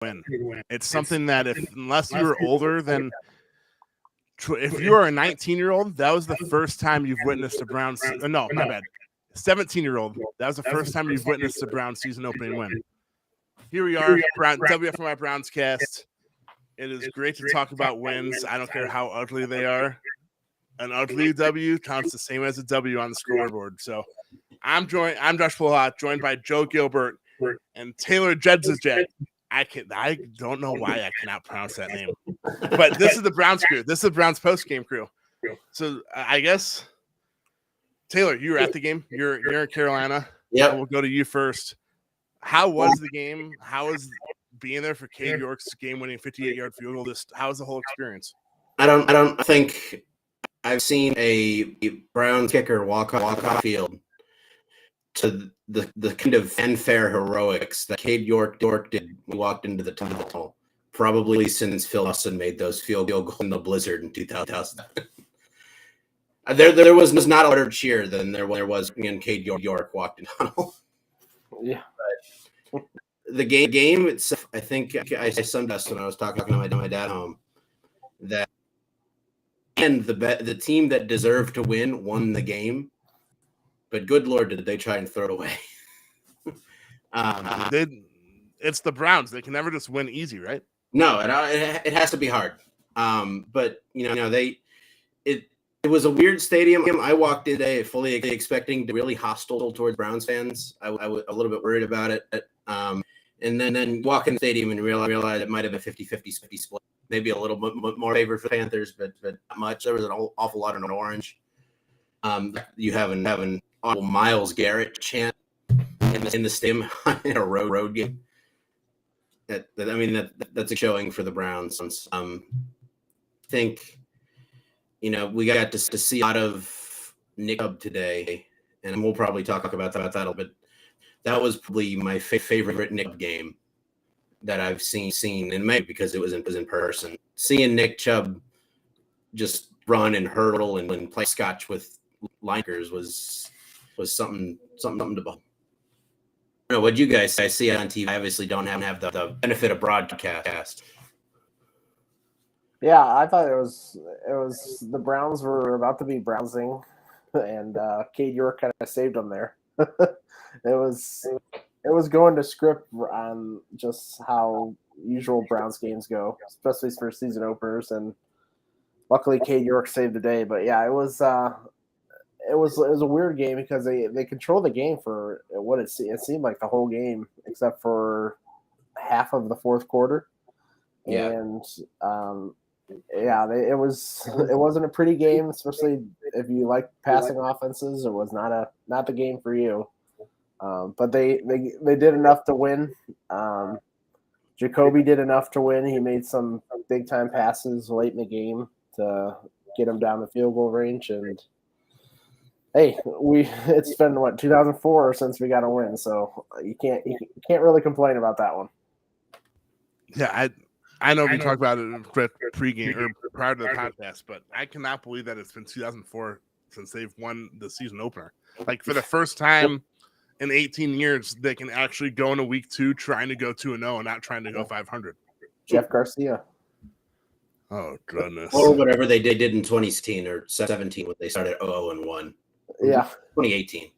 win. It's something that unless you were older than if you are a 19-year-old, that was the first time you've witnessed a Browns. No, my bad. 17-year-old, that was the first time you've witnessed a Browns season opening win. Here we are, WFNY BrownsCast. It is great to talk about wins. I don't care how ugly they are. An ugly W counts the same as a W on the scoreboard. So I'm Josh Poloha, joined by Joe Gilbert and Taylor Jedrzejek. I don't know why I cannot pronounce that name. But this is the Browns crew. This is the Browns post-game crew. So I guess, Taylor, you were at the game. You're in Carolina. Yeah. We'll go to you first. How was the game? How was being there for Cade York's game-winning 58-yard field goal? How was the whole experience? I don't think I've seen a Browns kicker walk off field to the kind of fanfare heroics that Cade York did when he walked into the tunnel, probably since Phil Lawson made those field goals in the blizzard in 2000. There was not a louder cheer than there was when Cade York walked in the tunnel. Yeah. But the game itself, I think I summed us when I was talking to my dad home that and the team that deserved to won the game. But good Lord, did they try and throw it away? It's the Browns. They can never just win easy, right? No, it has to be hard. But it was a weird stadium. I walked in today fully expecting to be really hostile towards Browns fans. I was a little bit worried about it. And then walk in the stadium and realize it might have been 50-50 split. Maybe a little bit more favor for the Panthers, but not much. There was an awful lot of orange. You have an awful Myles Garrett chant in the stadium in a road game. That's a showing for the Browns. I think we got to see a lot of Nick Chubb today, and we'll probably talk about that a little bit. That was probably my favorite Nick game that I've seen, and maybe because it was in person. Seeing Nick Chubb just run and hurdle and play scotch with linebackers was something to behold. What you guys see on TV? I obviously don't have the benefit of broadcast. Yeah, I thought it was the Browns were about to be Brownsing, and Cade York kind of saved them there. It was going to script on just how usual Browns games go, especially for season openers, and luckily Cade York saved the day. But yeah, it was a weird game because they controlled the game for what it seemed like the whole game except for half of the fourth quarter. Yeah. And it wasn't a pretty game, especially if you like passing offenses. It was not the game for you. But they did enough to win. Jacoby did enough to win. He made some big time passes late in the game to get him down the field goal range. And hey, it's been 2004 since we got a win, so you can't really complain about that one. Yeah, I know we talked about it in pregame or prior to the podcast, but I cannot believe that it's been 2004 since they've won the season opener. Like for the first time in 18 years, they can actually go into week 2 trying to go 2-0 and not trying to go 500. Jeff Garcia. Oh goodness. Or whatever they did in 2016 or 17 when they started 0-1. Yeah. 2018.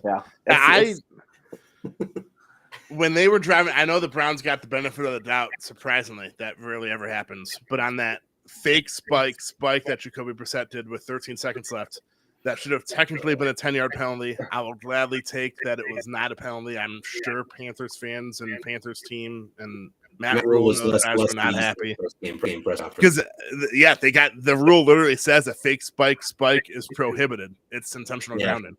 Yeah. When they were driving, I know the Browns got the benefit of the doubt, surprisingly. That rarely ever happens. But on that fake spike that Jacoby Brissett did with 13 seconds left, that should have technically been a 10-yard penalty. I will gladly take that it was not a penalty. I'm sure Panthers fans and Panthers team and Matt Rule and those guys were not happy. Because, they got the rule literally says a fake spike is prohibited. It's intentional grounding.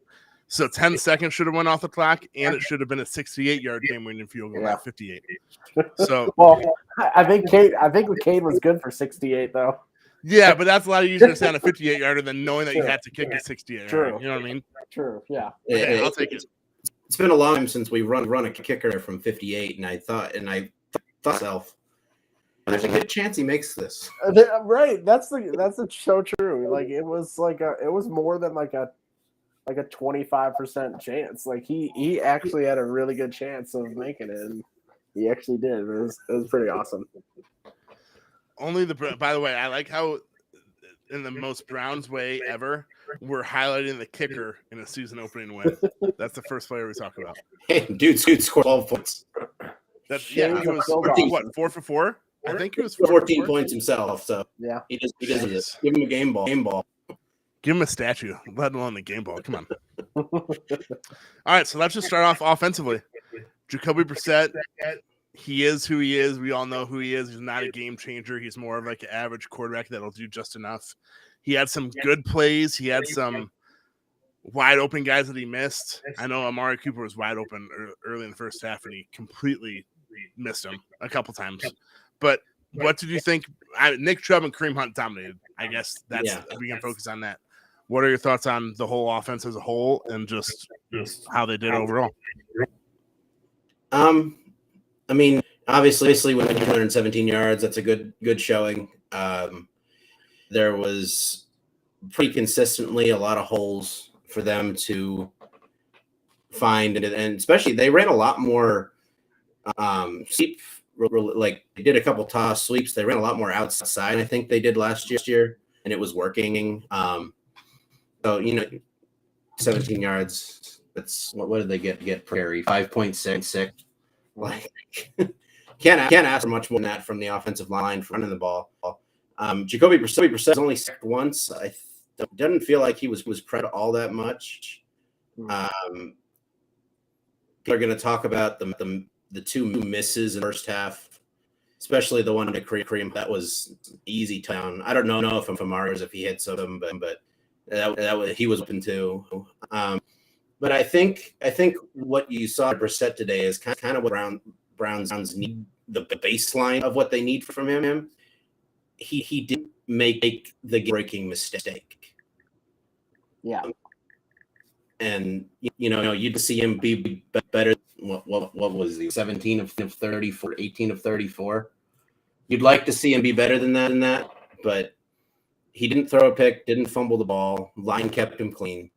So 10 seconds should have went off the clock, and it should have been a 68-yard game-winning field goal, not 58. So, well, I think Cade was good for 68, though. Yeah, but that's a lot easier to say on a 58-yarder than knowing that you had to kick a 68-yarder. True. You know what I mean? True. Yeah. I'll take it. It's been a long time since we run a kicker from 58, and I thought myself, there's a good chance he makes this. Right. That's so true. Like it was more than like a like a 25% chance. Like he actually had a really good chance of making it, and he actually did. It was pretty awesome. By the way, I like how in the most Browns way ever, we're highlighting the kicker in a season opening win. That's the first player we talk about. Hey, dude scored 12 points. He was 4 for 4? I think he was 14 points himself. So yeah, he does it. Give him a game ball. Give him a statue, let alone the game ball. Come on. All right, so let's just start off offensively. Jacoby Brissett, he is who he is. We all know who he is. He's not a game changer. He's more of like an average quarterback that'll do just enough. He had some good plays. He had some wide open guys that he missed. I know Amari Cooper was wide open early in the first half, and he completely missed him a couple times. But what did you think? Nick Chubb and Kareem Hunt dominated. I guess we can focus on that. What are your thoughts on the whole offense as a whole and just how they did overall? I mean, obviously, when 117 yards, that's a good showing. There was pretty consistently a lot of holes for them to find, and especially they ran a lot more sweep. Like they did a couple toss sweeps. They ran a lot more outside. I think they did last year, and it was working. So 17 yards. That's what did they get per carry? 5.66. Like can't ask for much more than that from the offensive line for running the ball. Jacoby Brissett only sacked once. I didn't feel like he was credit all that much. They're going to talk about the two misses in the first half, especially the one to Kareem. That was easy touchdown. I don't know if Amari's if he hits them, but that was, he was open too. But I think what you saw Brissett today is kind of what Browns need, the baseline of what they need from him. He didn't make the breaking mistake. Yeah. And you'd see him be better. What was he? 17 of 34, 18 of 34. You'd like to see him be better than that, but he didn't throw a pick, didn't fumble the ball. Line kept him clean.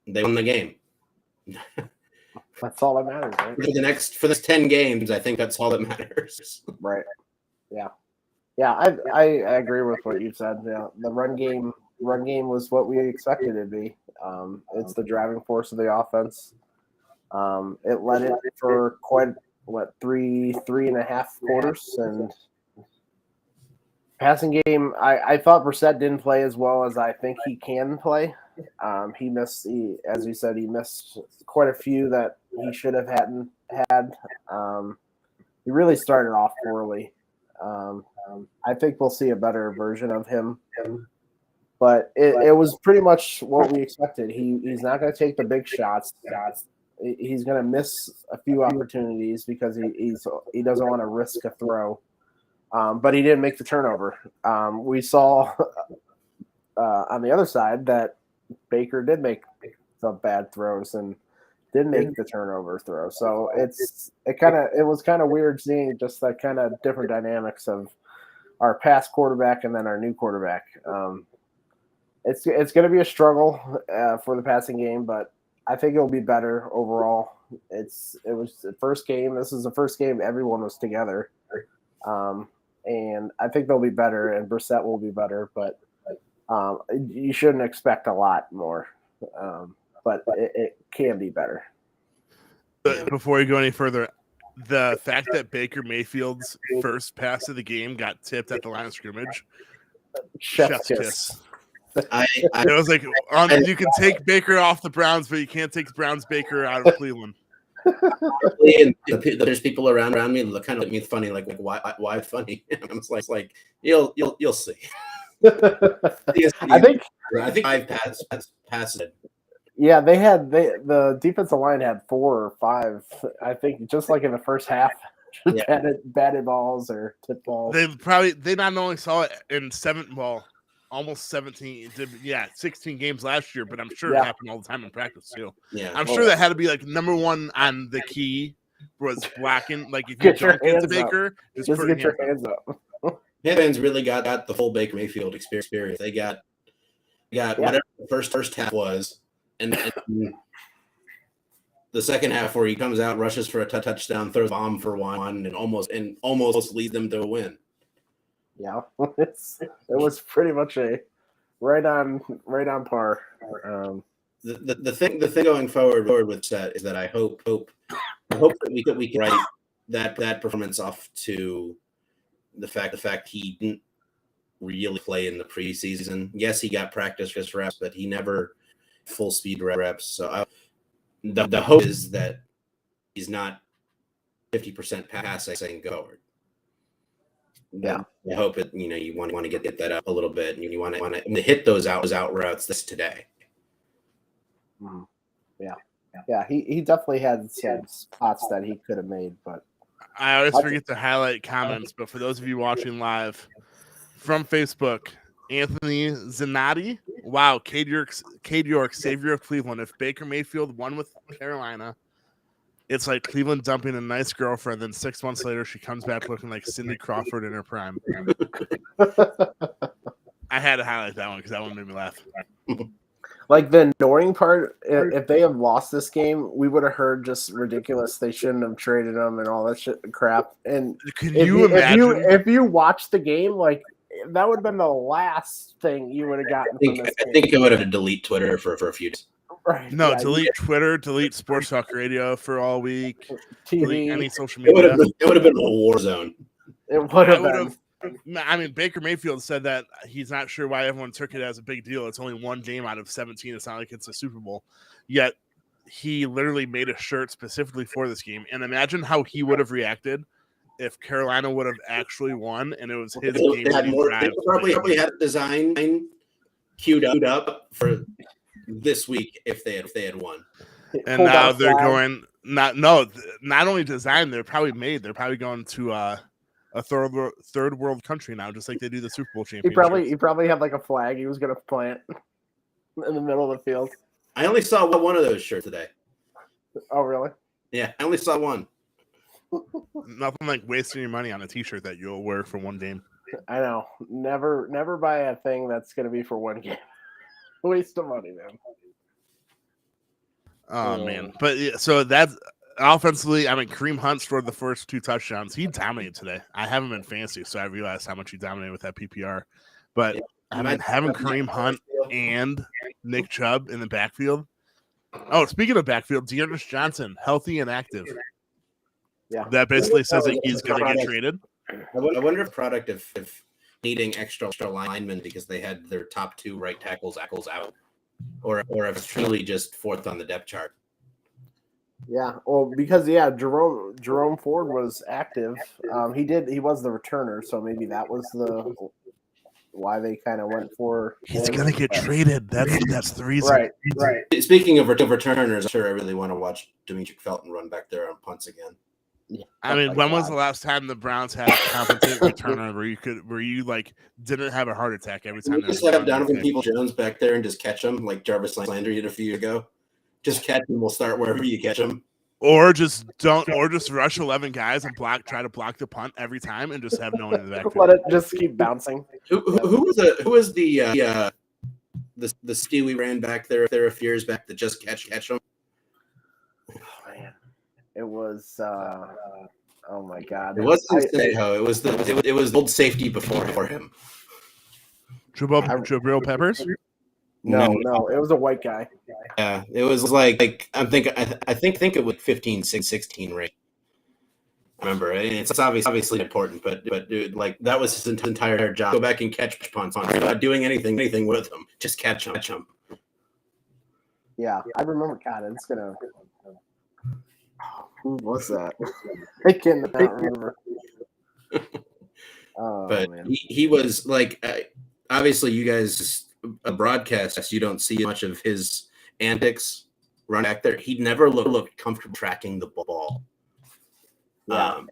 They won the game. That's all that matters, right? For the 10 games, I think that's all that matters. Right. Yeah. Yeah, I agree with what you said. Yeah, the run game was what we expected it to be. It's the driving force of the offense. It led it for quite three and a half quarters, and passing game. I thought Brissett didn't play as well as I think he can play. He missed, as you said, he missed quite a few that he should have had. He really started off poorly. I think we'll see a better version of him. But it was pretty much what we expected. He's not going to take the big shots. He's going to miss a few opportunities because he doesn't want to risk a throw. But he didn't make the turnover. We saw on the other side that Baker did make some bad throws and did make the turnover throw. So it was kind of weird seeing just that kind of different dynamics of our past quarterback and then our new quarterback. It's going to be a struggle for the passing game, but I think it'll be better overall. It was the first game. This is the first game everyone was together, and I think they'll be better, and Brissett will be better. But you shouldn't expect a lot more, but it can be better. But before you go any further, the fact that Baker Mayfield's first pass of the game got tipped at the line of scrimmage, chef's kiss. It was like you can take Baker off the Browns, but you can't take Browns Baker out of Cleveland. There's people around me that kind of look at me funny, like why funny? I'm like you'll see. I think 5 passes. Yeah, the defensive line had 4 or 5. I think just like in the first half, batted balls or tip balls. They not only saw it in almost 17, 16 games last year, but I'm sure it happened all the time in practice too. Yeah, I'm sure that had to be like number one on the key was blocking. Like if you jump into Baker, just get your hands up. Heavens really got the full Baker Mayfield experience. They got got whatever the first half was, and the second half where he comes out, rushes for a touchdown, throws a bomb for one, and almost leads them to a win. Yeah, it was pretty much a right on par. The thing going forward with that is that I hope that we can write that performance off to the fact he didn't really play in the preseason. Yes, he got practice reps, but he never full speed reps. So the hope is that he's not 50% passing forward. Yeah, I hope it. You want to get that up a little bit, and you want to hit those out routes this today. Yeah. He definitely had some spots that he could have made, but I always forget to highlight comments. But for those of you watching live from Facebook, Anthony Zanotti, wow, Cade York, savior of Cleveland. If Baker Mayfield won with Carolina, it's like Cleveland dumping a nice girlfriend, then 6 months later she comes back looking like Cindy Crawford in her prime. I had to highlight that one because that one made me laugh. Like the annoying part, if they have lost this game, we would have heard just ridiculous. They shouldn't have traded them and all that shit crap. And can you imagine if you watch the game, like that would have been the last thing you would have gotten. I think I would have to delete Twitter for a few days. Right. No, yeah, delete Twitter, delete Sports Talk Radio for all week, TV, delete any social media. It would have been a war zone. It would have been. I mean, Baker Mayfield said that he's not sure why everyone took it as a big deal. It's only one game out of 17. It's not like it's a Super Bowl. Yet he literally made a shirt specifically for this game. And imagine how he would have reacted if Carolina would have actually won and it was his game. They probably had a design queued up for this week if they had won. And now they're going not only design, they're probably going to a third world country now, just like they do the Super Bowl championship. He probably had like a flag he was gonna plant in the middle of the field. I only saw one of those shirts today. Oh really? Yeah, I only saw one. Nothing like wasting your money on a t-shirt that you'll wear for one game. I know. Never buy a thing that's gonna be for one game. Waste of money, man. Oh man. But yeah, so that's offensively, I mean, Kareem Hunt scored the first 2 touchdowns. He dominated today. I haven't been fancy, so I realized how much he dominated with that PPR. But I mean, having Kareem Hunt and Nick Chubb in the backfield. Oh, speaking of backfield, Dearness Johnson, healthy and active. Yeah, that basically says that he's going to get traded. I wonder if product of needing extra linemen because they had their top 2 right tackles out, or if it's truly just fourth on the depth chart. Yeah, well, because Jerome Ford was active. He was the returner, so maybe that was why they kind of went for. He's gonna get traded. That's the reason. Right. Speaking of returners, I'm sure I really want to watch Demetric Felton run back there on punts again. Yeah. I mean, when was the last time the Browns had a competent returner where you like didn't have a heart attack every time? Just let up Donovan Peoples-Jones back there and just catch him like Jarvis Landry did a few years ago. Just catch him. We'll start wherever you catch him. Or just rush 11 guys and try to block the punt every time and just have no one in the backfield. Let it just keep bouncing. Who was the Stewie ran back there a few years back to just catch him? Oh man, it was. Oh my God! It wasn't Cincinnati. It was the old safety before him. Jabril Peppers. No, it was a white guy. Yeah, it was like I think it was 15-16 rate. I remember it's obviously important, but dude, like that was his entire job. Go back and catch punts. Not doing anything with them. Just catch them. Yeah, I remember. God, it's gonna. Who was that? I cannot remember. But man. He was like, obviously, you guys. A broadcast, you don't see much of his antics run back there. He never looked comfortable tracking the ball. Yeah.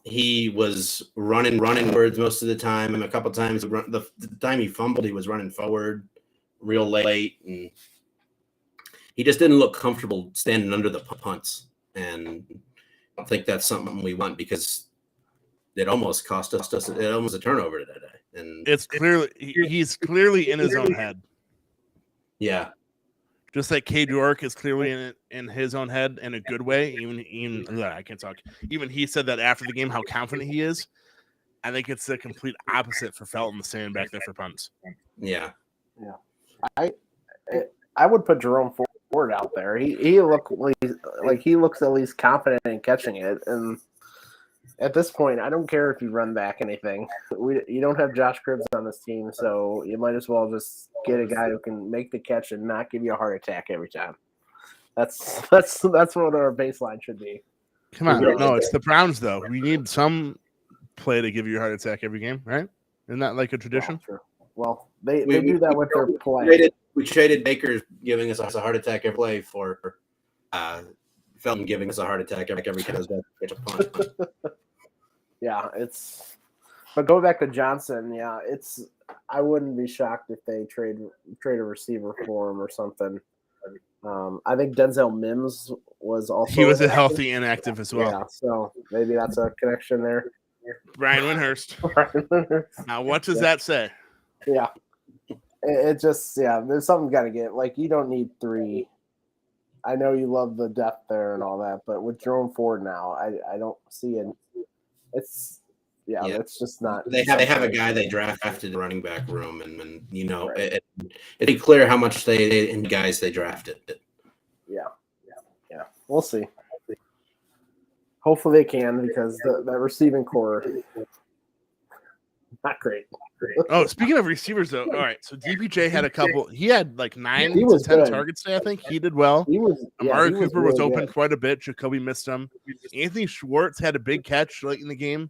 He was running words most of the time. And a couple times, the time he fumbled, he was running forward real late, and he just didn't look comfortable standing under the punts. And I don't think that's something we want because it almost cost us. It almost a turnover today. And it's clearly he's clearly in his own head. Yeah. Just like Cade York is clearly in his own head in a good way. Even I can't talk. Even he said that after the game how confident he is. I think it's the complete opposite for Felton standing back there for punts. Yeah. I would put Jerome Ford out there. He looks at least confident in catching it, and at this point, I don't care if you run back anything. You don't have Josh Cribbs on this team, so you might as well just get a guy who can make the catch and not give you a heart attack every time. That's what our baseline should be. Come on, no, it's the Browns though. We need some play to give you a heart attack every game, right? Isn't that like a tradition? Well, they do that with their play. We traded Baker giving us a heart attack every play for Felton giving us a heart attack every time he catch a punt. Yeah, but go back to Johnson. Yeah, I wouldn't be shocked if they trade a receiver for him or something. I think Denzel Mims was also. He was a healthy inactive as well. Yeah, so maybe that's a connection there. Brian Windhurst. Now, what does that say? Yeah, it just there's something got to get. Like, you don't need 3. I know you love the depth there and all that, but with Jerome Ford now, I don't see it. It's just not. They have a guy they drafted in the running back room, and it's clear how much guys they drafted. Yeah. We'll see. Hopefully they can, because that receiving core, not great. Oh, speaking of receivers, though, all right. So DPJ had a couple. He had like 9 to 10 good. targets today. I think he did well. Amari Cooper was really open quite a bit. Jacoby missed him. Anthony Schwartz had a big catch late in the game.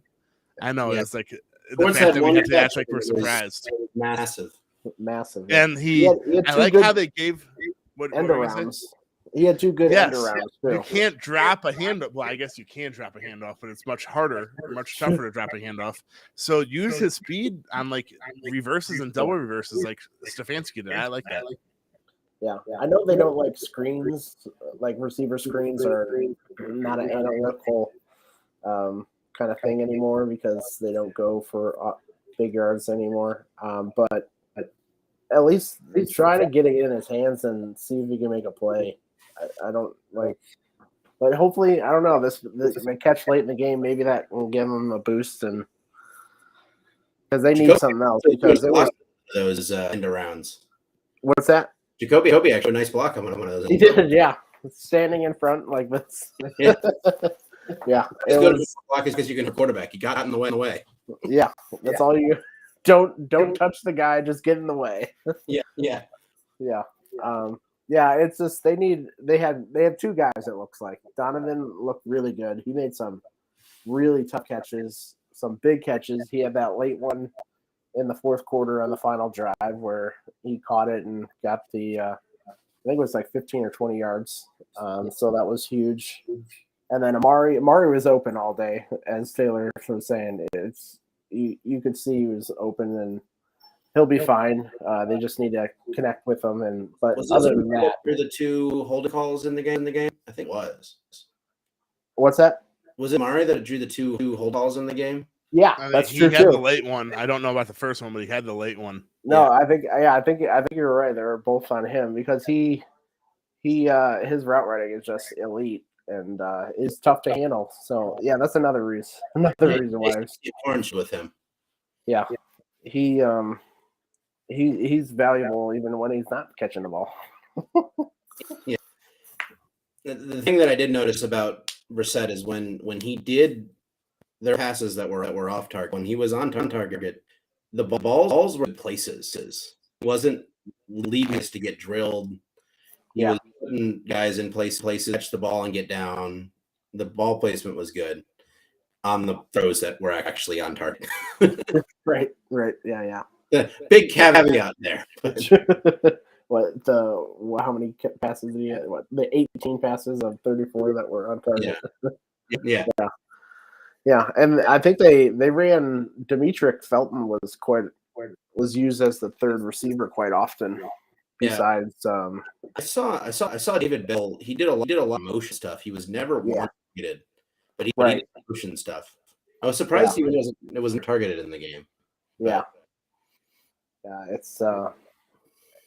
I know it's like the fact that we had to act like we're surprised. Massive. And And I like how they gave end arounds. He had 2 good end arounds too. You can't drop a handoff. Well, I guess you can drop a handoff, but it's much harder, much tougher to drop a handoff. So use his speed on like reverses and double reverses, like Stefanski did. I like that. Yeah, I know they don't like screens, like receiver screens are not an analytical kind of thing anymore, because they don't go for big yards anymore. But at least try to get it in his hands and see if he can make a play. I don't like, but hopefully, I don't know, this catch late in the game, maybe that will give them a boost, and because they need something else, because it was those end arounds. What's that? Jacoby actually a nice block on one of those. He did, yeah, standing in front like this. Yeah, it's good block is because you can quarterback. You got in the way. Yeah, that's all you. Don't touch the guy. Just get in the way. Yeah. Yeah, it's just they have 2 guys, it looks like. Donovan looked really good. He made some really tough catches, some big catches. He had that late one in the 4th quarter on the final drive where he caught it and got the I think it was like 15 or 20 yards. So that was huge. And then Amari was open all day, as Taylor was saying. You could see he was open, and he'll be fine. They just need to connect with him. But other than that, were the 2 holding calls in the game? I think it was. What's that? Was it Murray that drew the 2 hold calls in the game? Yeah, that's true. He had the late one. I don't know about the first one, but he had the late one. No, I think you're right. They were both on him, because he his route running is just elite and is tough to handle. So yeah, that's another reason. Reason why it's orange with him. Yeah, he's valuable even when he's not catching the ball. Yeah. The thing that I did notice about Brissett is when he did their passes that were off target, when he was on target, the balls were in places. He wasn't leaving us to get drilled. He was putting guys in places, catch the ball and get down. The ball placement was good on the throws that were actually on target. Right. Yeah. Big caveat there. How many passes did he have? The 18 passes of 34 that were on target. Yeah, and I think they ran Demetric Felton was used as the 3rd receiver quite often. Besides, I saw David Bell. He did a lot of motion stuff. He was never targeted, but he did motion stuff. I was surprised it wasn't targeted in the game. Yeah, it's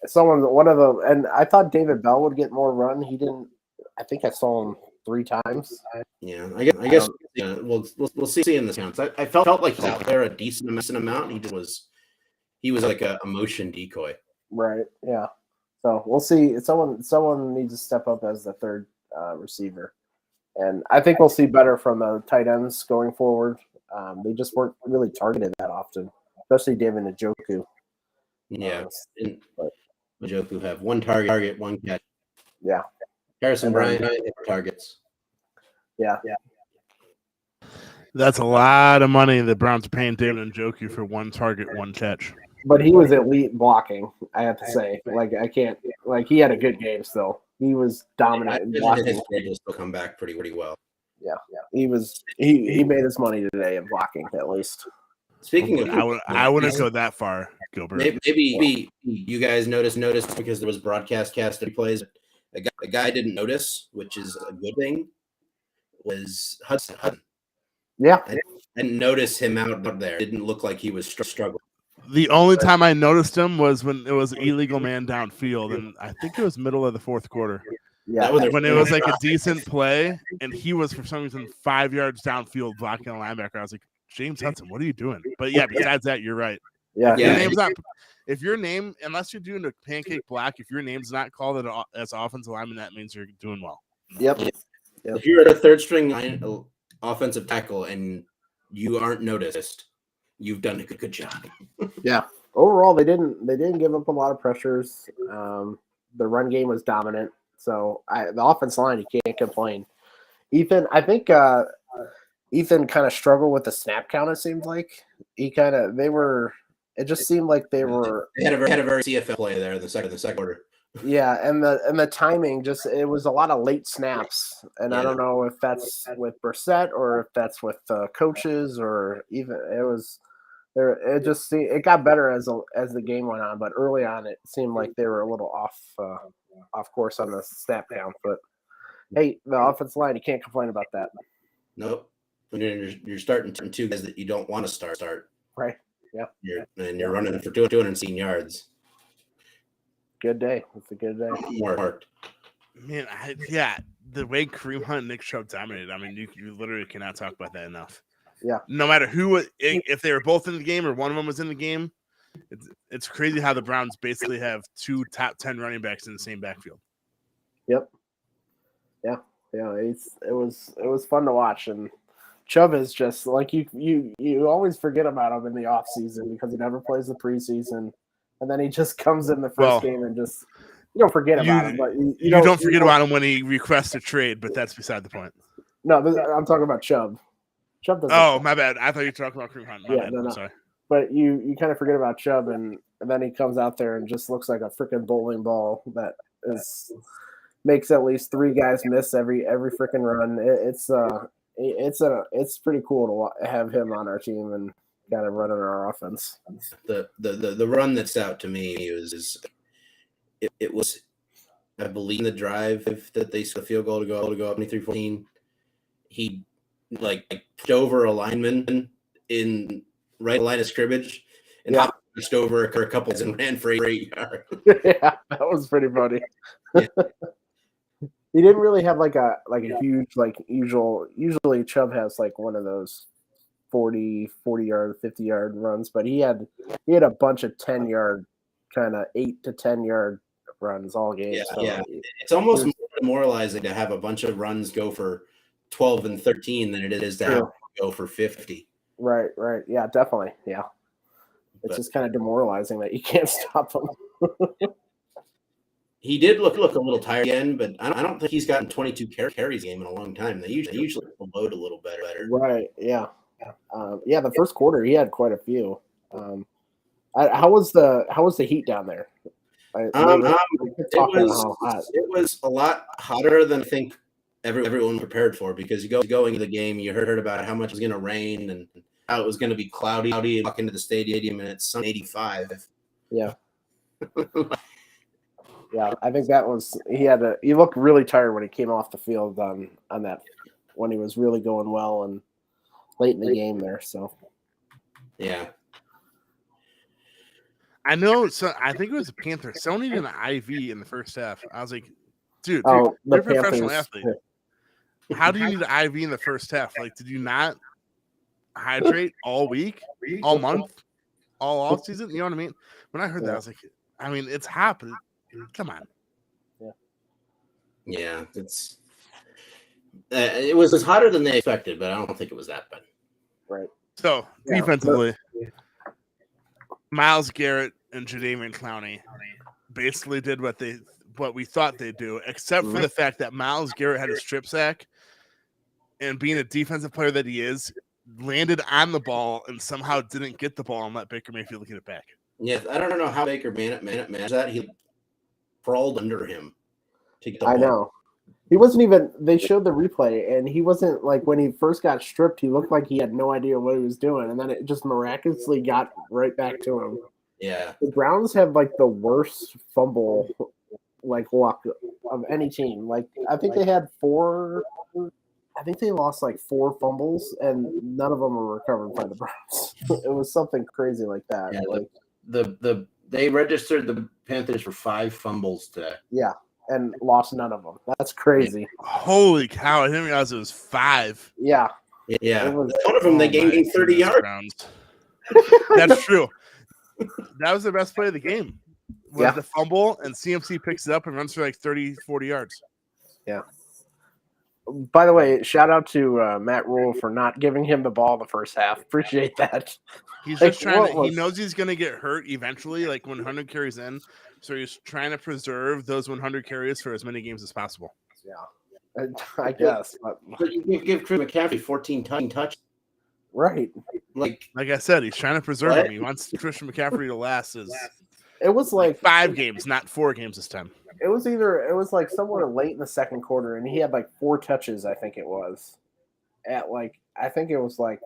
and I thought David Bell would get more run. He didn't. I think I saw him 3 times. Yeah, I guess we'll see in the counts. I felt like he was out there a decent amount. He was like a motion decoy. Right. Yeah. So we'll see. Someone needs to step up as the third receiver, and I think we'll see better from the tight ends going forward. They just weren't really targeted that often, especially David Njoku. Yeah, but Njoku have 1 target, 1 catch. Yeah. Harrison Bryant targets. Yeah. That's a lot of money the Browns are paying David Njoku for 1 target, 1 catch. But he was elite blocking, I have to say. He had a good game still. He was dominant in blocking. His will still come back pretty well. Yeah. He made his money today in blocking, at least. Speaking of, I wouldn't go that far, Gilbert. Maybe you guys noticed because there was broadcast plays. A guy didn't notice, which is a good thing. Was Hudson? Yeah, I didn't notice him out there. Didn't look like he was struggling. The only time I noticed him was when it was illegal man downfield, and I think it was middle of the 4th quarter. Yeah, when it was like a decent play, and he was for some reason 5 yards downfield blocking a linebacker. I was like, James Hudson, what are you doing? But yeah, besides that, you're right. Yeah, if your name, unless you're doing a pancake black, if your name's not called as offensive lineman, that means you're doing well. Yep. If you're a third string offensive tackle and you aren't noticed, you've done a good job. Yeah. Overall, they didn't give up a lot of pressures. The run game was dominant. So the offensive line, you can't complain. Ethan, I think Ethan kind of struggled with the snap count. It seemed like it just seemed like they were. They had a very CFL play there in the second quarter. Yeah, and the timing it was a lot of late snaps, and I don't know if that's with Brissett or if that's with coaches or even it was there. It got better as the game went on, but early on it seemed like they were a little off course on the snap count. But hey, the offensive line, you can't complain about that. Nope. When you're starting 2 guys that you don't want to start. Right. Yeah. You're running for 216 yards. Good day. It's a good day. More marked. Man, the way Kareem Hunt and Nick Chubb dominated, I mean, you literally cannot talk about that enough. Yeah. No matter if they were both in the game or one of them was in the game, it's crazy how the Browns basically have 2 top 10 running backs in the same backfield. Yep. Yeah. Yeah. It was fun to watch, and Chubb is just like you always forget about him in the off season because he never plays the preseason. And then he just comes in the first game and just you don't forget about him. But you don't forget about him when he requests a trade, but that's beside the point. No, I'm talking about Chubb. Chubb doesn't. Oh, my bad. I thought you were talking about Kareem Hunt. My bad. No. Sorry. But you kind of forget about Chubb, and then he comes out there and just looks like a freaking bowling ball that makes at least 3 guys miss every freaking run. It's pretty cool to have him on our team and kind of running our offense. The run that's out to me it was, I believe, in the drive that they scored the field goal to go up 23-14. He pushed over a lineman in right line of scrimmage and pushed over a couple and ran for 8 yards. Yeah, that was pretty funny. Yeah. He didn't really have a huge usually Chubb has one of those 40 yard, 50 yard runs, but he had a bunch of 10 yard, kind of 8 to 10 yard runs all game. Yeah. It's almost more demoralizing to have a bunch of runs go for 12 and 13 than it is to have go for 50. Right. Yeah, definitely. Yeah. It's just kind of demoralizing that you can't stop him. He did look a little tired again, but I don't think he's gotten 22 carries game in a long time. They usually load a little better. Right. Yeah. The first quarter he had quite a few. How was the heat down there? It was a lot hotter than I think everyone prepared for, because you go into the game, you heard about how much it was going to rain and how it was going to be cloudy. You walk into the stadium and it's 85. Yeah. Yeah, I think that was he looked really tired when he came off the field on that when he was really going well and late in the game there. So yeah, I know. So I think it was the Panthers. Someone needed an IV in the first half. I was like, dude, Oh, you're the a professional Panthers. athlete. How do you need an IV in the first half? Like, did you not hydrate all week, all month, all off season? You know what I mean? When I heard that, I was like, I mean, it's hot, but come on. Yeah, it's it was hotter than they expected, but I don't think it was that bad. Right. So defensively, Myles Garrett and Jadeveon Clowney basically did what we thought they'd do, except for the fact that Myles Garrett had a strip sack, and being a defensive player that he is, landed on the ball and somehow didn't get the ball and let Baker Mayfield get it back. Yeah, I don't know how Baker managed that. He crawled under him to get the ball. I know. He wasn't even – they showed the replay, and he wasn't – like when he first got stripped, he looked like he had no idea what he was doing, and then it just miraculously got right back to him. Yeah. The Browns have, like, the worst fumble, like, luck of any team. Like, I think they had I think they lost, like, 4 fumbles, and none of them were recovered by the Browns. It was something crazy like that. Yeah, like, they registered the Panthers for 5 fumbles today. Yeah. And lost none of them. That's crazy. Holy cow. I didn't realize it was 5. Yeah. Yeah. One of them, they gained 30 yards. That's true. That was the best play of the game. Was the fumble, and CMC picks it up and runs for like 30, 40 yards. Yeah. By the way, shout out to Matt Rule for not giving him the ball in the first half. Appreciate that. He's just trying to – he knows he's going to get hurt eventually, like 100 carries in. So he's trying to preserve those 100 carries for as many games as possible. Yeah, I guess. But you give Christian McCaffrey 14 touches. Right. Like I said, he's trying to preserve him. He wants Christian McCaffrey to last it was like 5 games, not 4 games this time. It was like somewhere late in the second quarter, and he had like 4 touches, I think it was. I think it was like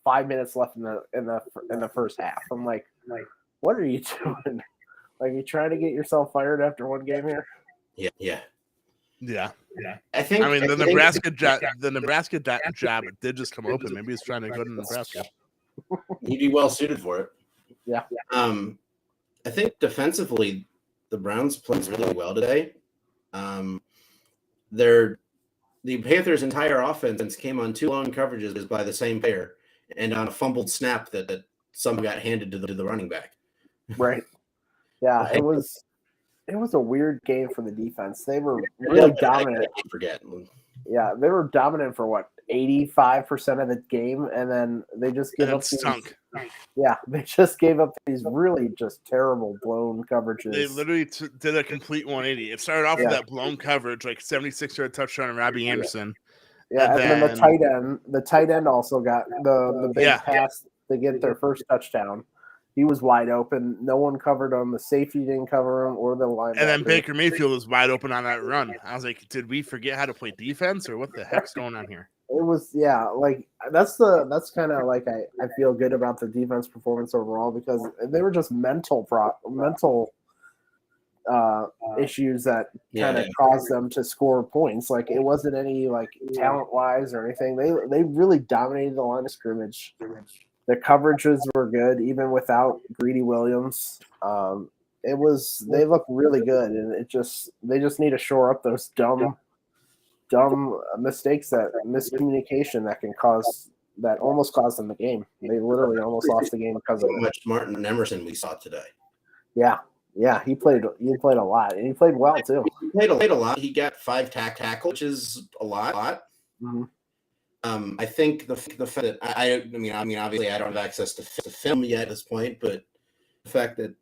5 minutes left in the first half. I'm like, what are you doing? Like, you trying to get yourself fired after one game here? Yeah. I mean, the Nebraska job did just come open. Maybe he's trying to go to Nebraska. He'd be well suited for it. Yeah. I think defensively, the Browns played really well today. The Panthers' entire offense came on 2 lone coverages by the same player, and on a fumbled snap that some got handed to the running back. Right. Yeah, it was a weird game for the defense. They were really dominant. I forget. Yeah, they were dominant for 85% of the game, and then they just gave up. Stunk. Yeah, they just gave up these really just terrible blown coverages. They literally did a complete 180. It started off with that blown coverage, like 76-yard touchdown and Robbie Anderson. Yeah, and then the tight end also got the big pass to get their first touchdown. He was wide open. No one covered him. The safety didn't cover him, or the linebacker. And then Baker Mayfield was wide open on that run. I was like, did we forget how to play defense, or what the heck's going on here? It was, like that's kind of like I feel good about the defense performance overall, because they were just mental issues that kind of caused them to score points. Like, it wasn't any like talent wise or anything. They really dominated the line of scrimmage. The coverages were good, even without Greedy Williams. They look really good, and they just need to shore up those dumb mistakes, that miscommunication that almost cost them the game. They literally almost lost the game because of it. Much Martin and Emerson we saw today. Yeah, he played a lot, and he played well too. He played a lot. He got 5 tackles, which is a lot. Mm-hmm. I think the fact that I mean, obviously I don't have access to film yet at this point, but the fact that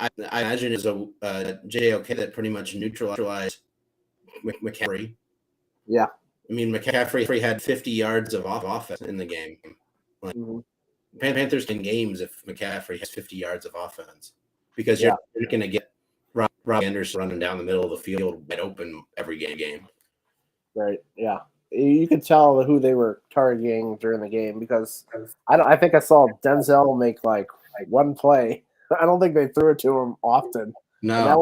I imagine is a JOK that pretty much neutralized McCaffrey. Yeah. I mean, McCaffrey had 50 yards of offense in the game. Like, Panthers can games if McCaffrey has 50 yards of offense, because you're going to get Rob Anderson running down the middle of the field wide open every game. Right. Yeah. You could tell who they were targeting during the game, because I think I saw Denzel make like one play. I don't think they threw it to him often. No, and that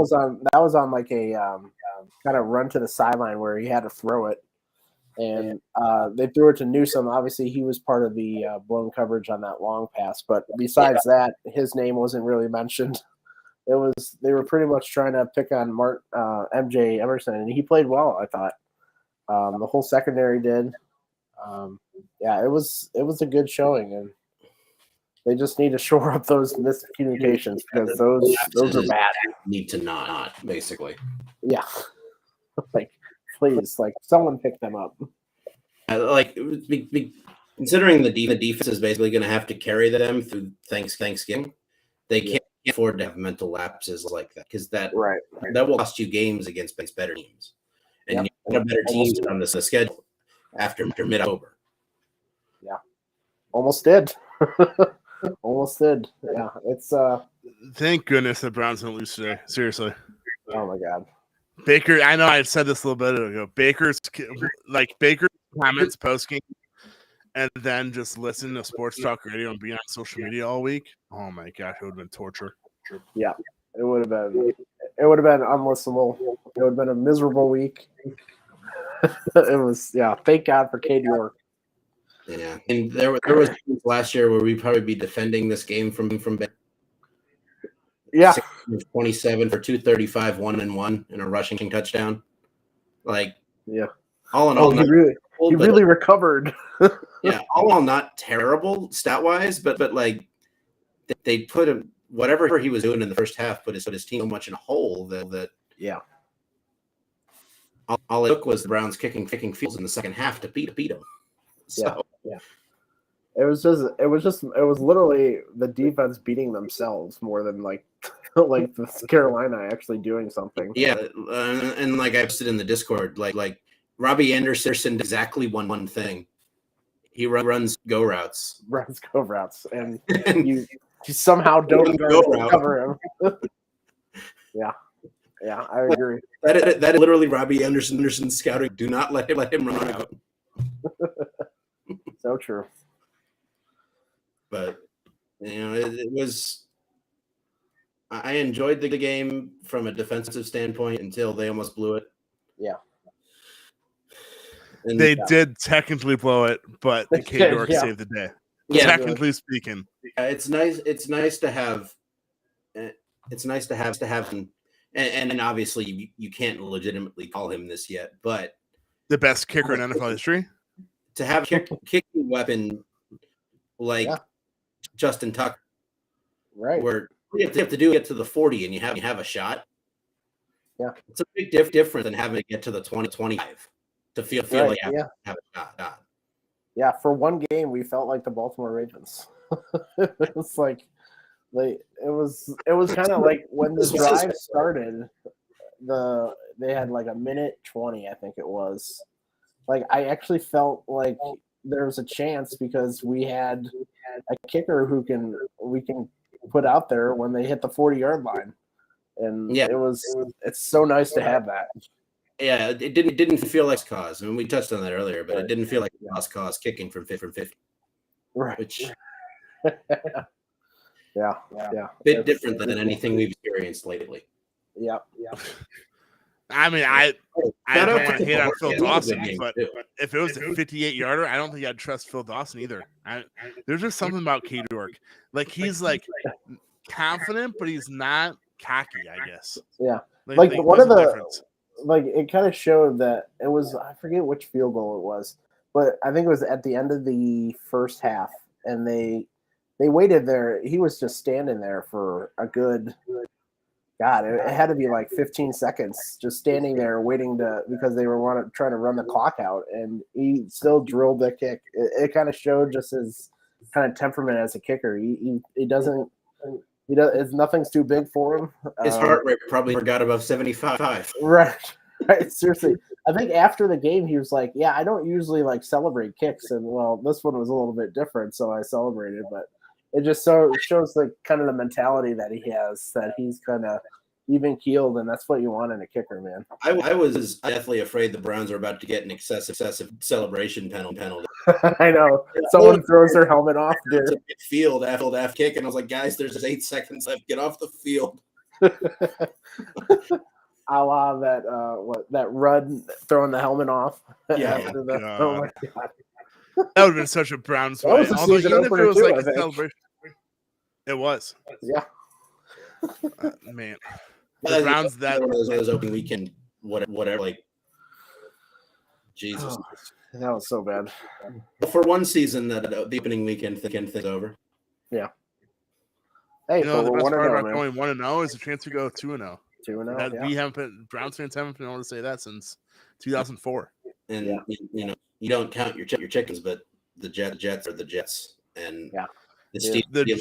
was on like a kind of run to the sideline where he had to throw it. And they threw it to Newsome. Obviously, he was part of the blown coverage on that long pass. But besides that, his name wasn't really mentioned. They were pretty much trying to pick on MJ Emerson, and he played well, I thought. The whole secondary did. It was a good showing, and they just need to shore up those miscommunications because those are bad. Need to not basically. Yeah, like please, like someone pick them up. Considering the defense is basically going to have to carry them through Thanksgiving, they can't afford to have mental lapses like that because that will cost you games against better teams, and you have better teams on the schedule after mid-October. Yeah, almost did. Almost did. Yeah, it's Thank goodness the Browns didn't lose today. Seriously. Oh my God. Baker, I know I said this a little bit ago. Baker's comments post game, and then just listen to sports talk radio and be on social media all week. Oh my gosh, it would have been torture. Yeah, it would have been unlistenable. It would have been a miserable week. It was Thank God for Cade York. Yeah, and there was last year where we'd probably be defending this game from 27 for 235, 1-1 and a rushing touchdown. All in all, he really recovered. All in all, not terrible stat wise, but they put him whatever he was doing in the first half put his team so much in a hole that all it took was the Browns kicking fields in the second half to beat them. So. Yeah. It was literally the defense beating themselves more than like the Carolina actually doing something. Yeah, and like I've said in the Discord, like Robbie Anderson did exactly one thing. He runs go routes. And you somehow don't cover him. Yeah, I agree. That literally Robbie Anderson's scouting. Do not let him run out. So true. But it was. I enjoyed the game from a defensive standpoint until they almost blew it. Yeah. And they did technically blow it, but the Cade York saved the day. Yeah, technically speaking. It's nice. It's nice to have. It's nice to have him, and obviously you can't legitimately call him this yet, but the best kicker in NFL history. To have a kicking weapon like Justin Tucker, right? Where you have to get to the 40 and you have a shot. Yeah, it's a big difference than having to get to the 20-25 to feel like you have a shot. Yeah, for one game we felt like the Baltimore Ravens. It's like it was kind of like when the drive started. They had like a minute 20, I think it was. Like I actually felt like there was a chance because we had a kicker who we can put out there when they hit the 40-yard line, and it's so nice to have that. Yeah, it didn't feel like cause. I mean, we touched on that earlier, but it didn't feel like lost cause kicking from 50. Right. Which bit different than anything we've experienced lately. Yeah. I mean, I don't want to hate on Phil Dawson, but if it was a 58-yarder, I don't think I'd trust Phil Dawson either. There's just something about Cade York. Like, he's, like, confident, but he's not cocky, I guess. Yeah. Like one of the difference. Like, it kind of showed that it was – I forget which field goal it was, but I think it was at the end of the first half, and they waited there. He was just standing there for a good – God, it had to be like 15 seconds just standing there waiting because they were trying to run the clock out, and he still drilled the kick. It kind of showed just his kind of temperament as a kicker. He doesn't nothing's too big for him. His heart rate probably got above 75. Right. Seriously, I think after the game he was like, "Yeah, I don't usually like celebrate kicks, and well, this one was a little bit different, so I celebrated." But it just shows like kind of the mentality that he has, that he's kind of even keeled, and that's what you want in a kicker, man. I was definitely afraid the Browns are about to get an excessive celebration penalty. I know. Someone throws their helmet off, dude. It's a midfield after kick, and I was like, guys, there's just 8 seconds left. Get off the field. a la that Rudd throwing the helmet off. Yeah. after Oh, the, God. oh my God. That would have been such a Browns That way. was a Although season even if it opener was too, like I a think. celebration, it was. Yeah. Man, the Browns that one of those opening weekend whatever like Jesus. That was so bad. For one season, that the opening weekend thing's over. Yeah. Hey, you know but the we're best 1-0, part about man. going 1-0 is the chance to go 2-0. 2-0. Yeah. We haven't been Browns fans haven't been able to say that since 2004. And you know you don't count your chickens, but the Jets are the Jets, and the Steelers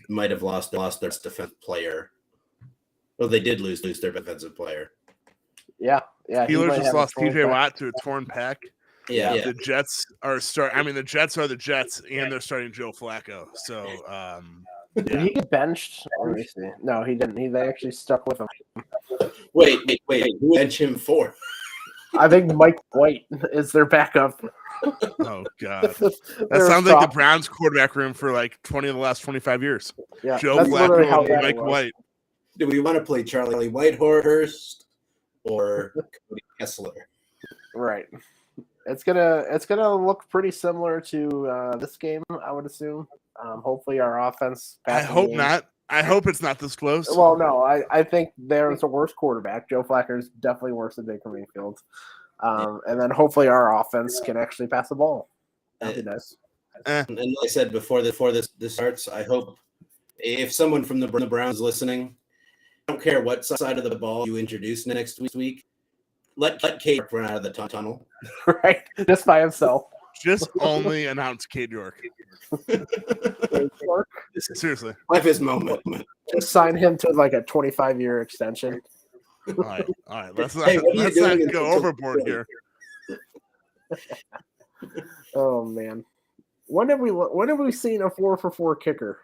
might have lost their defensive player. Well, they did lose their defensive player. Yeah. Steelers just lost TJ Watt to a torn pec. Yeah. The Jets are the Jets are the Jets, and they're starting Joe Flacco. So, Did he get benched? Let me see. No, he didn't. They actually stuck with him. Wait. Who bench him for? I think Mike White is their backup. Oh God, that sounds like the Browns quarterback room for like 20 of the last 25 years. Yeah, Joe Flacco and Mike White. Do we want to play Charlie Whitehurst or Cody Kessler? Right. It's gonna look pretty similar to this game, I would assume. Hopefully, our offense. I hope not. I hope it's not this close. Well, no, I think there's a worse quarterback. Joe Flacco is definitely worse than Baker Mayfield. And then hopefully our offense can actually pass the ball. That'd be nice. And like I said before this starts, I hope if someone from the Browns listening, I don't care what side of the ball you introduce next week, let Cade run out of the tunnel. Right, just by himself. Just only announce Cade York. Seriously. Life is moment. Just sign him to like a 25-year extension. All right. Let's not go overboard here. Oh man, when have we seen a 4-for-4 kicker?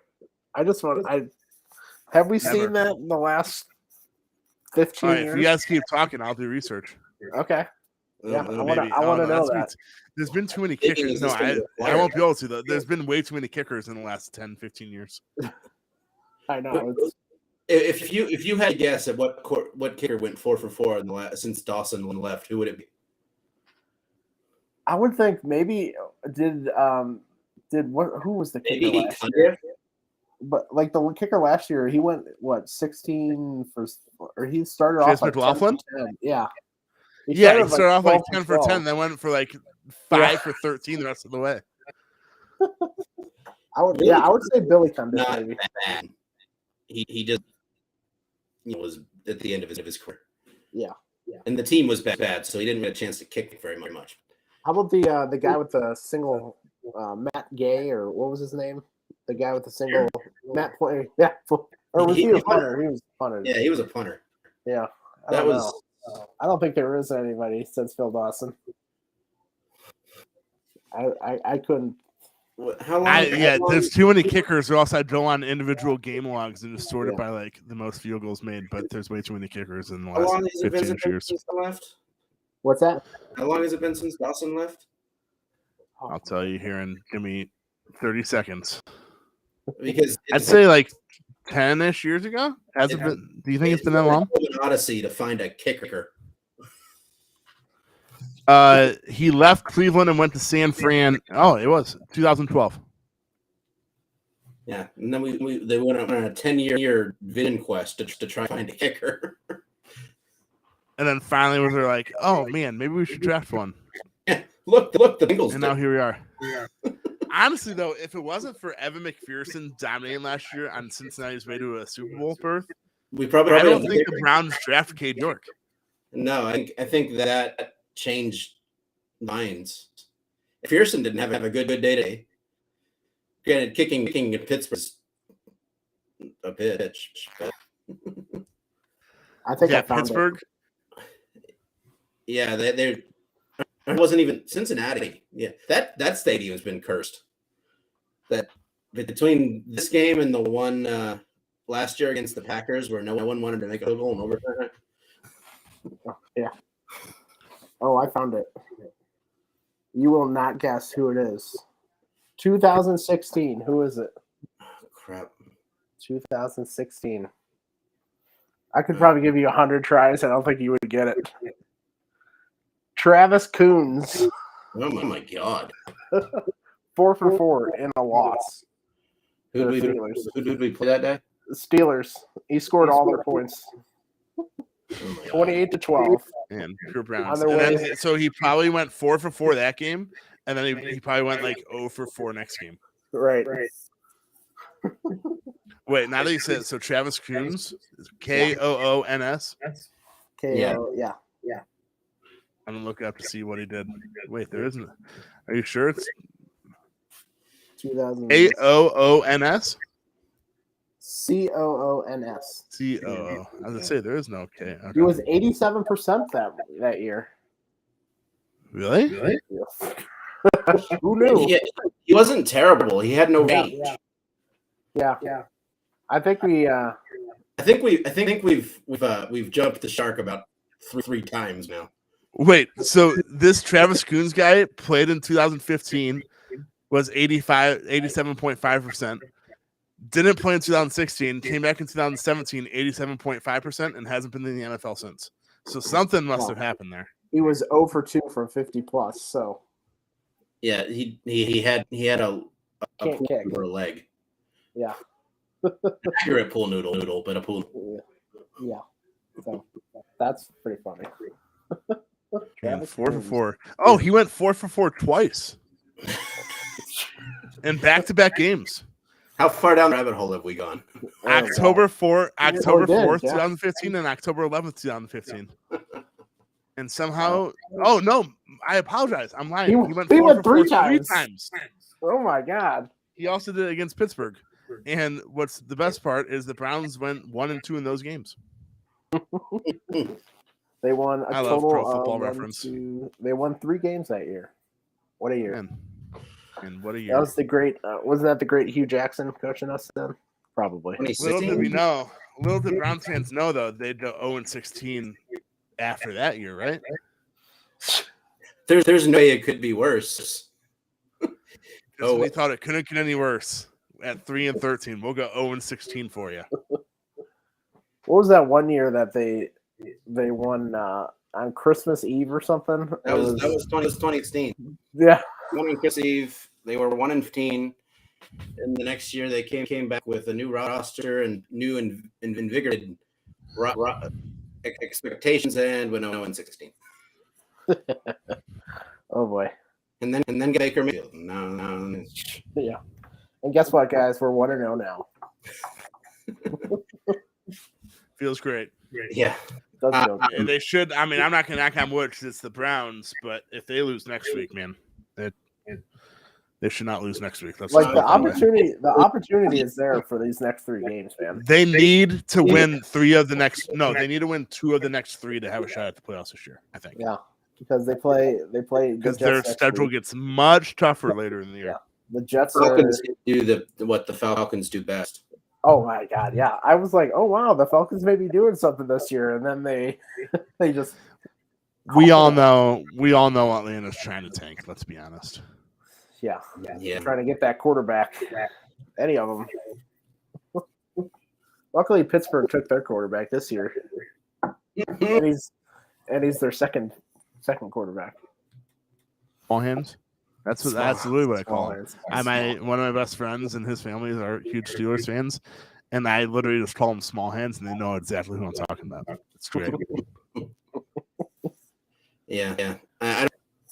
Have we seen that in the last 15 years? If you guys keep talking, I'll do research. Okay. Yeah, I want to know that. There's been too many kickers. No, I won't be able to, though. There's been way too many kickers in the last 10, 15 years. I know. If you had to guess at what kicker went 4-for-4 since Dawson left, who would it be? I would think maybe who was the kicker Maybe last year? But like the kicker last year, he went 16 for, or he started off like McLaughlin? 10. Yeah. He started off like 10 for 10, then went for like 5 for 13 the rest of the way. I would say Billy Condit maybe. Bad. He just was at the end of his career. Yeah. And the team was bad, so he didn't get a chance to kick very much. How about the guy with the single Matt Gay, or what was his name? The guy with the single Matt Play. Yeah. Or was he a punter? He was a punter. Yeah, he was a punter. Yeah. I don't think there is anybody since Phil Dawson. I couldn't. How long? There's too many kickers who also go on individual game logs and just sorted by like the most field goals made, but there's way too many kickers in the last 15 years. Left? What's that? How long has it been since Dawson left? I'll tell you here and give me 30 seconds. Because I'd say like 10-ish years ago. Has it been? Do you think it's been that long? An odyssey to find a kicker. He left Cleveland and went to San Fran. Oh, it was 2012. Yeah, and then they went on a 10-year vision quest to try to find a kicker. And then finally, was there like, oh man, maybe we should draft one. Yeah, look, the Bengals. And now here we are. Honestly, though, if it wasn't for Evan McPherson dominating last year on Cincinnati's way to a Super Bowl berth, we probably I don't think the Browns draft Cade York. No, I think that changed minds. If Pearson didn't have a good day today, granted, kicking at Pittsburgh's a bitch. But I think I found Pittsburgh. Yeah, they it wasn't even Cincinnati. Yeah, that stadium's been cursed. That between this game and the one last year against the Packers, where no one wanted to make a goal in overtime. Yeah. Oh, I found it. You will not guess who it is. 2016. Who is it? Oh, crap. 2016. I could probably give you 100 tries. I don't think you would get it. Travis Coons. Oh my God. 4 for 4 in a loss. Who did we play that day? The Steelers. He scored all their points. 28-12. And pure Browns. On their And way. then, so he probably went 4 for 4 that game, and then he probably went like 0 for 4 next game. Right. Wait, now that you said it, so Travis Coons, Koons. KO. Yeah. I'm gonna look up to see what he did. Wait, there isn't. Are you sure it's 2000. Koons? COONS. COO. I was gonna say there is no K. Okay. He was 87% that year. Really? Who knew? He wasn't terrible. He had no range. Yeah. I think we. I think we've jumped the shark about three times now. Wait, so this Travis Coons guy played in 2015, was 87.5%. Didn't play in 2016, came back in 2017, 87.5%, and hasn't been in the NFL since. So something must have happened there. He was 0 for 2 from 50 plus. So yeah, he had a Can't pool kick. or a leg. Yeah. Accurate pool noodle, but a pool. Yeah. So that's pretty funny. And 4 for 4. Oh, he went 4 for 4 twice in back-to-back games. How far down the rabbit hole have we gone? October 4th, 2015, 2015, and October 11th, 2015. And somehow, oh no, I apologize. I'm lying. He went he 4 went for 3 4 times. 3 times. Oh my God. He also did it against Pittsburgh. And what's the best part is the Browns went 1-2 in those games. They won a I love total Pro Football of Reference. They won 3 games that year. What a year. And what a year. That was the great, wasn't that the great Hugh Jackson coaching us then? Probably. Little did we know. Little did Browns fans know, though, they'd go 0-16 after that year, right? There's no way it could be worse. We thought it couldn't get any worse. At 3-13, we'll go 0-16 for you. What was that one year that they won on Christmas Eve or something? That was 2016. Yeah. One on Christmas Eve, they were 1-15. And the next year, they came back with a new roster and new and invigorated expectations, and went 0-16. Oh boy. And then Baker Mayfield. No. Yeah. And guess what, guys? We're 1-0 now. Feels great. Yeah. Does feel good. And they should. I mean, I'm not going to knock on wood because it's the Browns, but if they lose next week, man, they should not lose next week. That's Like the opportunity is there for these next 3 games, man. They need to win 3 of the next. No, they need to win 2 of the next 3 to have a shot at the playoffs this year. I think. Yeah, because they play because their schedule gets much tougher later in the year. Yeah. The Jets Falcons do what the Falcons do best. Oh my God, yeah. I was like, oh wow, the Falcons may be doing something this year, and then they just. Oh, We all know Atlanta's trying to tank. Let's be honest. Yeah. Yeah. Trying to get that quarterback. Any of them. Luckily, Pittsburgh took their quarterback this year, and he's their second quarterback. Small hands. That's literally what I call him. Hands. One of my best friends and his family are huge Steelers fans, and I literally just call them small hands, and they know exactly who I'm talking about. It's great. Yeah. I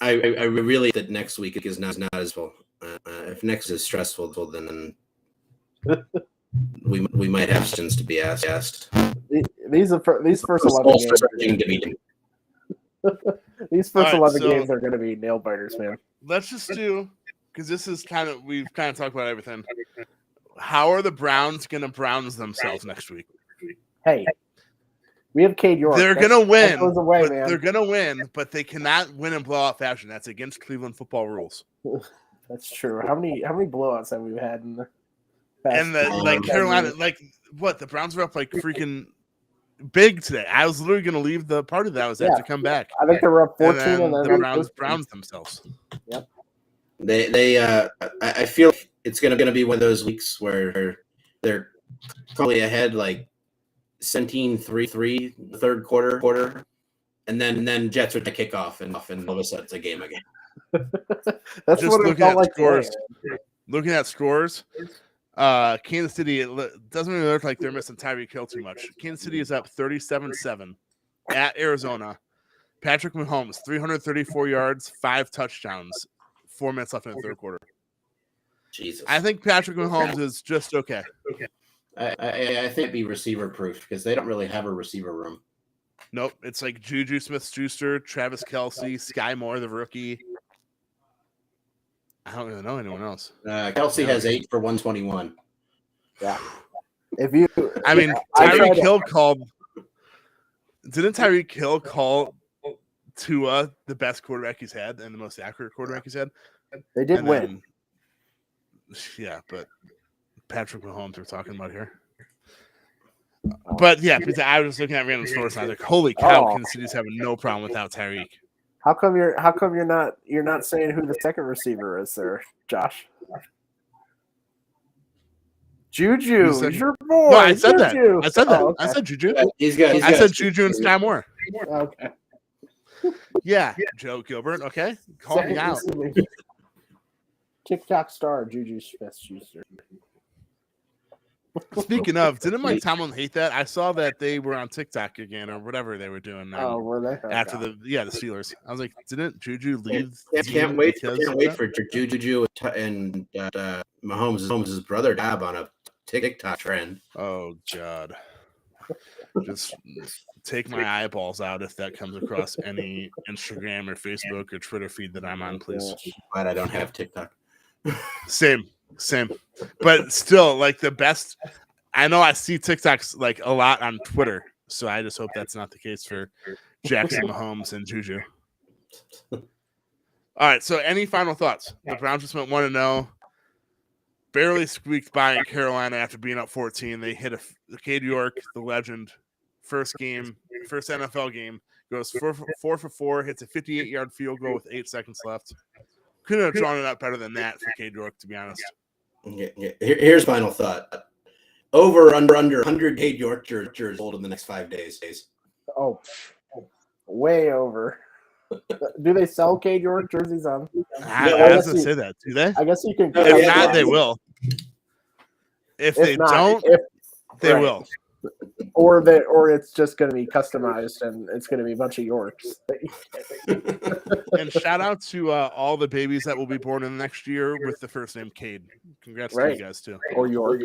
really think that next week is not as well. If next is stressful, then we might have questions to be asked. These first 11 games. These first 11 games are going to be nail biters, man. Let's just do, because this is we've kind of talked about everything. How are the Browns going to Browns themselves next week? Hey, we have Cade York. They're going to win. Man. They're going to win, but they cannot win in blowout fashion. That's against Cleveland football rules. That's true. How many blowouts have we had in the past? And Carolina, the Browns were up like freaking big today. I was literally going to leave the party that I was at to come back. I think they were up 14, and then the Browns themselves. Yep. I feel it's going to be one of those weeks where they're probably ahead like 17-3 the third quarter, and then Jets would kick off, and all of a sudden it's a game again. That's Just what it looking felt at like scores. today. Looking at scores, Kansas City, it doesn't really look like they're missing Tyreek Hill too much. Kansas City is up 37-7 at Arizona. Patrick Mahomes, 334 yards, 5 touchdowns, 4 minutes left in the third quarter. Jesus. I think Patrick Mahomes is just okay. I think it'd be receiver proof because they don't really have a receiver room. Nope. It's like Juju Smith-Schuster, Travis Kelce, Sky Moore, the rookie. I don't really know anyone else. Kelce has 8 for 121. Yeah. Tyreek Hill called. Didn't Tyreek Hill call Tua the best quarterback he's had and the most accurate quarterback he's had? They did win. Yeah, but Patrick Mahomes we're talking about here. But yeah, because I was looking at random scores and I was like, "Holy cow!" Kansas City's having no problem without Tyreek. How come you're not saying who the second receiver is there, Josh? Juju, your boy. No, I said Juju. that. I said that. Oh, okay. I said Juju. I said Juju and Sky Moore. Okay. Yeah, Joe Gilbert. Okay, call me out. TikTok star Juju Smith-Schuster. Speaking of, didn't Mike Tomlin hate that? I saw that they were on TikTok again or whatever they were doing. Oh, were they? After the Steelers. I was like, didn't Juju leave? Can't wait for Juju and Mahomes' brother dab on a TikTok trend. Oh God! Just take my eyeballs out if that comes across any Instagram or Facebook or Twitter feed that I'm on, please. Glad I don't have TikTok. Same. But still, like the best. I know I see TikToks like a lot on Twitter, so I just hope that's not the case for Jackson Mahomes and Juju. All right. So, any final thoughts? The Browns just went 1-0. Barely squeaked by in Carolina after being up 14. They hit Cade York, the legend, first NFL game, goes 4 for 4, hits a 58-yard field goal with 8 seconds left. Couldn't have drawn it up better than that for Cade York, to be honest. Yeah. Here's final thought. Over, under 100 Cade York jerseys sold in the next 5 days. Oh, way over. Do they sell Cade York jerseys on? I was going to say that. Do they? I guess you can. If not, they will. If they don't, they will. Or it's just going to be customized and it's going to be a bunch of Yorks. And shout out to all the babies that will be born in the next year with the first name Cade. Congrats to you guys too. Or York.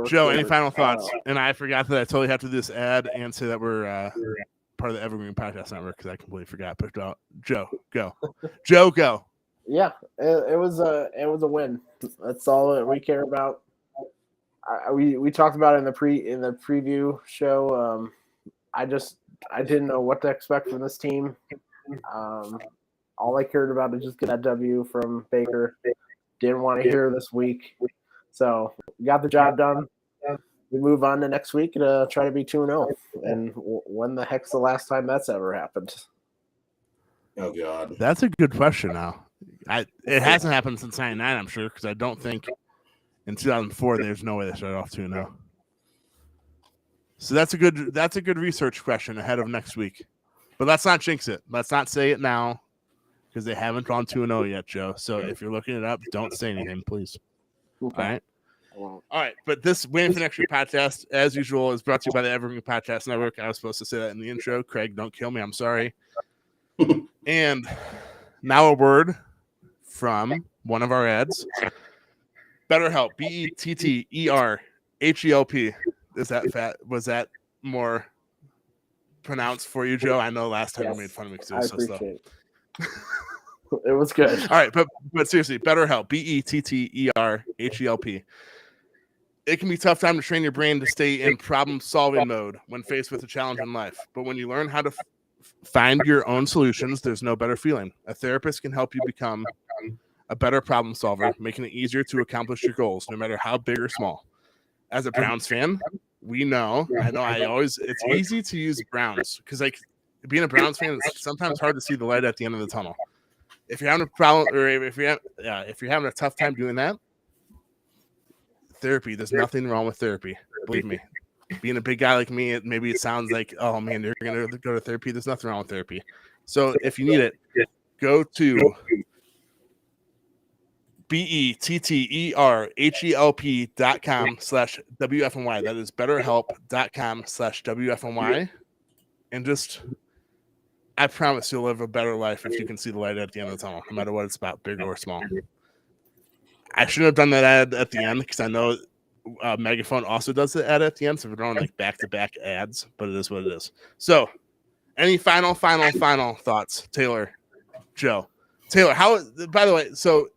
Joe, any final thoughts? And I forgot that I totally have to do this ad and say that we're part of the Evergreen Podcast Network because I completely forgot. But Joe, go. Joe, go. Yeah, it was a win. That's all that we care about. We talked about it in the preview show. I didn't know what to expect from this team. All I cared about is just get that W from Baker. Didn't want to hear this week, so got the job done. We move on to next week to try to be 2-0. And when the heck's the last time that's ever happened? Oh God, that's a good question. Now, it hasn't happened since '99, I'm sure, because I don't think in 2004 there's no way they started off 2-0. So that's a good research question ahead of next week. But let's not jinx it. Let's not say it now because they haven't gone 2-0 yet, Joe. So if you're looking it up, don't say anything, please. Okay. All right. But this Waiting for Next Week podcast, as usual, is brought to you by the Evergreen Podcast Network. I was supposed to say that in the intro. Craig, don't kill me. I'm sorry. And now a word from one of our ads. BetterHelp, BetterHelp. Is that fat? Was that more pronounced for you, Joe? I know last time you made fun of me because it was so slow. It was good. All right, but seriously, BetterHelp, BetterHelp. It can be a tough time to train your brain to stay in problem-solving mode when faced with a challenge in life. But when you learn how to find your own solutions, there's no better feeling. A therapist can help you become a better problem solver, making it easier to accomplish your goals, no matter how big or small. As a Browns fan, it's easy to use Browns because like being a Browns fan, it's sometimes hard to see the light at the end of the tunnel. If you're having a problem or if you're having a tough time doing that, therapy. There's nothing wrong with therapy. Believe me. Being a big guy like me, maybe it sounds like, oh man, you're gonna go to therapy. There's nothing wrong with therapy. So if you need it, go to BetterHelp.com/WFNY. That is BetterHelp.com/WFNY. And just, I promise you'll live a better life if you can see the light at the end of the tunnel, no matter what it's about, big or small. I shouldn't have done that ad at the end because I know Megaphone also does the ad at the end, so we're doing like back-to-back ads, but it is what it is. So, any final thoughts, Taylor, Joe? Taylor, how? By the way, so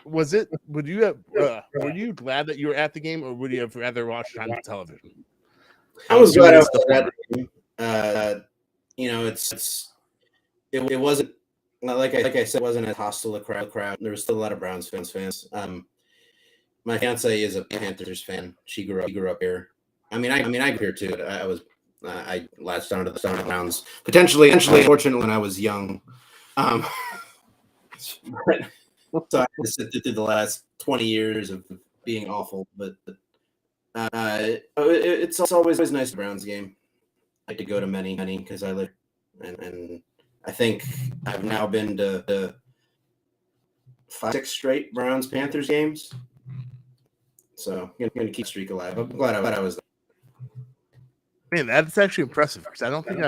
was it? Would you have? Were you glad that you were at the game, or would you have rather watched it on television? I was glad I was at the game. It wasn't like I said, it wasn't as hostile a crowd. There was still a lot of Browns fans. My fiance is a Panthers fan. She grew up here. I grew up here too. I latched onto the Browns potentially, unfortunately, when I was young. So I just sit through the last 20 years of being awful, but it's always nice Browns game. I like to go to many because I live, and I think I've now been to 5-6 straight Browns Panthers games. So I'm gonna keep the streak alive. I'm glad I was there. Man, that's actually impressive because I don't think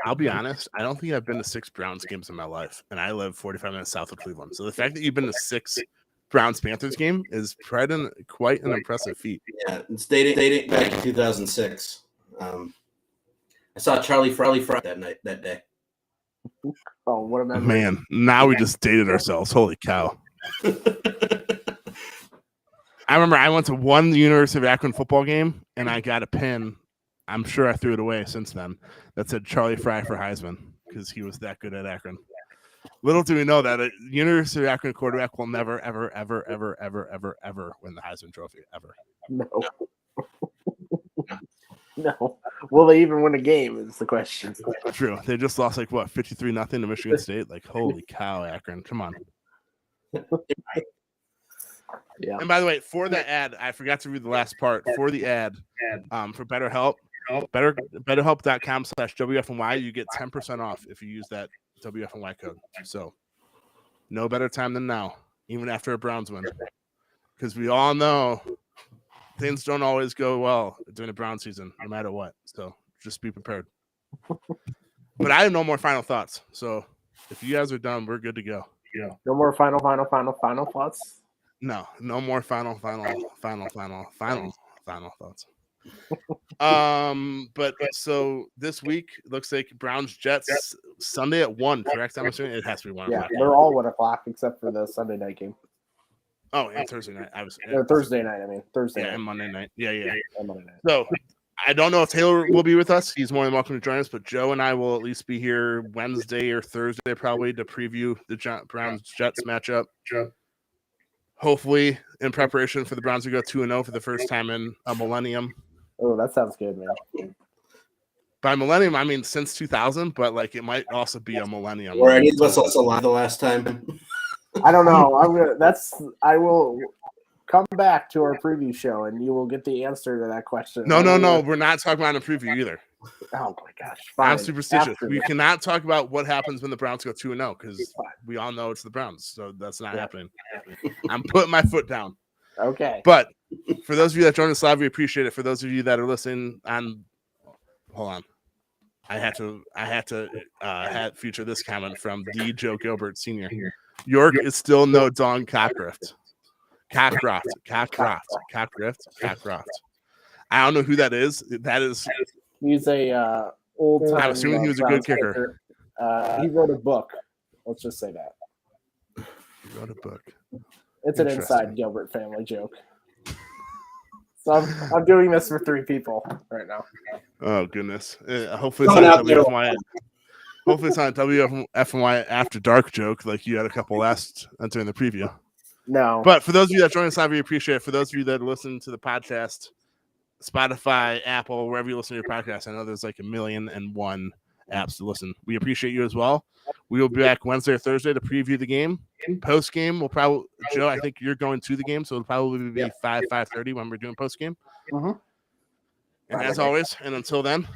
I'll be honest, I don't think I've been to 6 Browns games in my life, and I live 45 minutes south of Cleveland. So the fact that you've been to 6 Browns Panthers game is quite an impressive feat. Yeah, it's dating back in 2006. I saw Charlie Fry that day. Oh, what a memory. Man, now we just dated ourselves. Holy cow. I remember I went to one University of Akron football game, and I got a pin. I'm sure I threw it away since then. That said Charlie Fry for Heisman because he was that good at Akron. Little do we know that a University of Akron quarterback will never, ever, ever, ever, ever, ever, ever win the Heisman Trophy, ever. No. No. Will they even win a game is the question. True. They just lost 53-0 to Michigan State. Holy cow, Akron. Come on. Yeah. And by the way, for the ad, I forgot to read the last part. For the ad, for BetterHelp, BetterHelp.com/WFNY, you get 10% off if you use that WFNY code. So, no better time than now, even after a Browns win, because we all know things don't always go well during the Brown season, no matter what. So, just be prepared. But I have no more final thoughts. So, if you guys are done, we're good to go. Yeah. No more final thoughts. No more final thoughts. But so this week looks like Browns Jets Sunday at 1, correct? I'm assuming it has to be 1 o'clock. Yeah, they're all 1 o'clock except for the Sunday night game. Oh, and Thursday night. Thursday night. Thursday. Yeah, night. and Monday night. Yeah. And Monday night. So I don't know if Taylor will be with us. He's more than welcome to join us, but Joe and I will at least be here Wednesday or Thursday probably to preview the Browns Jets matchup. Hopefully, in preparation for the Browns to go 2-0 for the first time in a millennium. Oh, that sounds good, man. By millennium, I mean since 2000, but it might also be a millennium. Or any of us also alive the last time. I don't know. I will come back to our preview show, and you will get the answer to that question. No. We're not talking about a preview either. Oh my gosh! Fine. I'm superstitious. We cannot talk about what happens when the Browns go 2-0 because we all know it's the Browns, so that's not happening. I'm putting my foot down. Okay. But for those of you that joined us live, we appreciate it. For those of you that are listening hold on. I had to feature this comment from the Joe Gilbert Sr. York is still no Don Cockcroft. Cockcroft. I don't know who that is. That is. He's a old time. I'm assuming he was a good kicker. He wrote a book. Let's just say that. He wrote a book. It's an inside Gilbert family joke. So I'm doing this for 3 people right now. Oh goodness! Hopefully it's not WFNY. Hopefully it's not a WFNY after dark joke like you had a couple last during the preview. No. But for those of you that join us live, we appreciate it. For those of you that listen to the podcast, Spotify, Apple, wherever you listen to your podcast, I know there's 1,000,001 Absolutely. Listen, we appreciate you as well. We will be back Wednesday or Thursday to preview the game. Post game, we'll probably Joe. I think you're going to the game, so it'll probably be 5:30 when we're doing post game. Mm-hmm. And as always, and until then,